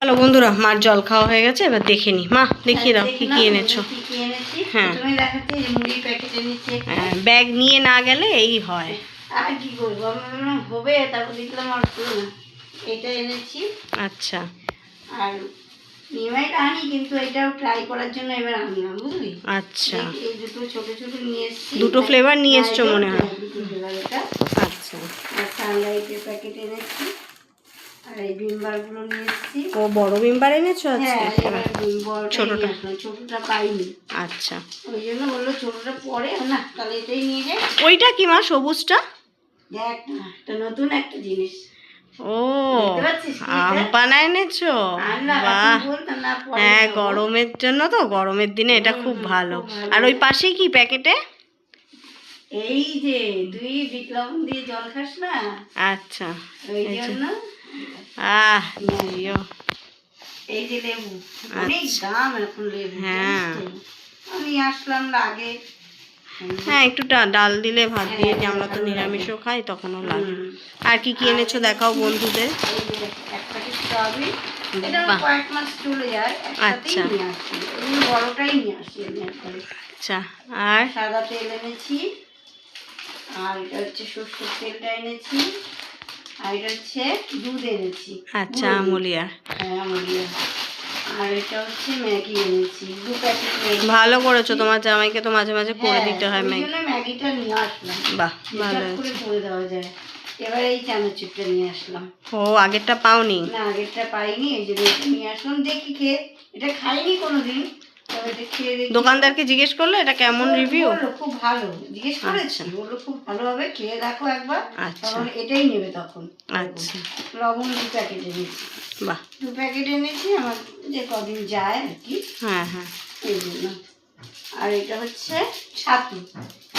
Hello বন্ধুরা, মার জল খাওয়া হয়ে গেছে। এবার দেখে নি। মা দেখিয়ে দাও কি কি এনেছো। হ্যাঁ, ব্যাগ নিয়ে না গেলে এই হয়। আর কি করবো, হবে তারপর দেখলাম আর না, এটা এনেছি। আচ্ছা, আর নিমাই আনি, কিন্তু এটাও ট্রাই করার জন্য এবার আনলাম, বুঝলি। আচ্ছা, এই দুটো ছোট ছোট নিয়ে এসেছি। দুটো ফ্লেভার নিয়ে এসছো মনে হয়। দুটো ফ্লেভার এটা। আচ্ছা, আর সানলাইটের প্যাকেট এনেছি। আর এই বিমবারগুলো নিয়ে এসেছি। ও বড় বিমবার এনেছো আজকে? হ্যাঁ, এবার ছোটটা ছোটটা পাইনি। আচ্ছা, ওই জন্য বললো ছোটটা পরে না, তাহলে এটাই নিয়ে যাই। ওইটা কি মা, সবুজটা? দেখ না, একটা নতুন একটা জিনিস। ও, আম পানা এনেছো? বাহ, হ্যাঁ গরমের জন্য তো, গরমের দিনে এটা খুব ভালো। আর ওই পাশে কি প্যাকেটে? এই যে তুই বিট লবণ দিয়ে জল খাস না, আচ্ছা, ওই জন্য। জিও, এই যে লেবু, অনেক দাম এখন লেবু। হ্যাঁ, আমি আসলাম না আগে। হ্যাঁ একটু ডাল দিলে, ভাত দিয়ে, যে আমরা তো নিরামিষও খাই, তখনও লাগে। আর কি কি এনেছো দেখাও বন্ধুদের। এক প্যাকেট সয়াবিন, এটা কয়েক মাস চলে যায়। আচ্ছা, বড়টাই নিয়ে আসি আমি একবারে। আচ্ছা, আর সাদা তেল এনেছি। আর এটা হচ্ছে সরষের তেলটা এনেছি। আর এটা হচ্ছে দুধ এনেছি। আচ্ছা, আমুলিয়া। হ্যাঁ, আমুলিয়া। আর এটা হচ্ছে ম্যাগি এনেছি, 2 প্যাকেট ম্যাগি। ভালো করেছো, তোমার জামাইকে তো মাঝে মাঝে করে দিতে হয় ম্যাগি। ম্যাগিটা নিয়ে আসলাম। বাহ, ভালো করে করে দেওয়া যায়। এবার এই চানাচুরটা নিয়ে আসলাম। ও, আগেরটা পাওনি? না, আগেরটা পাইনি, এই জন্য এটা নিয়ে আসলাম। দেখি খেয়ে, এটা খাইনি কোনোদিন, তবে এটা খেয়ে দেখি। দোকানদারকে জিজ্ঞেস করলে এটা কেমন রিভিউ? বললো খুব ভালো, জিজ্ঞেস করেছি, বললো খুব ভালো হবে, খেয়ে দেখো একবার। তখন এটাই নেবে তখন। আচ্ছা, লবণ 2 প্যাকেট এনেছি। বাহ, 2 প্যাকেট এনেছি, আমার যে কদিন যায় আর কি। হ্যাঁ হ্যাঁ, এই জন্য। আর এটা হচ্ছে ছাতু।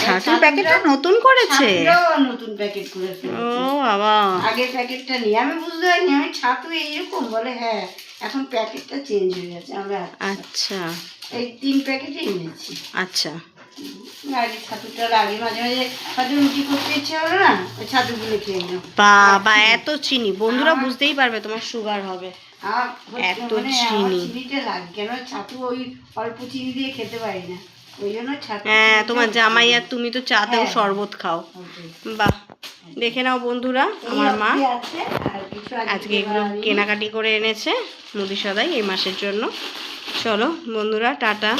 ছাতুর প্যাকেটটা নতুন করেছে? নতুন প্যাকেট করে ফেলেছে। ও বাবা, আগের প্যাকেটটা নিয়ে আমি বুঝতে পারিনি, আমি ছাতু এইরকম বলে। হ্যাঁ, এখন প্যাকেটটা চেঞ্জ হয়ে গেছে। আমরা আচ্ছা, এই 3 প্যাকেটই এনেছি। আচ্ছা, আগে ছাতুটা লাগে, মাঝে মাঝে হয়তো রুটি করতে ইচ্ছে হলো না, ওই ছাতুগুলো খেয়ে নিলাম। বাবা এত চিনি, বন্ধুরা বুঝতেই পারবে তোমার সুগার হবে। এত চিনি চিনিটা লাগে কেন, ছাতু ওই অল্প চিনি দিয়ে খেতে পারি না, ওই জন্য ছাতু। হ্যাঁ, তোমার জামাই আর তুমি তো চাতেও শরবত খাও। বাহ, দেখে নাও বন্ধুরা, আমার মা আজকে এগুলো কেনাকাটি করে এনেছে মুদি সদাই এই মাসের জন্য। চলো বন্ধুরা, টাটা।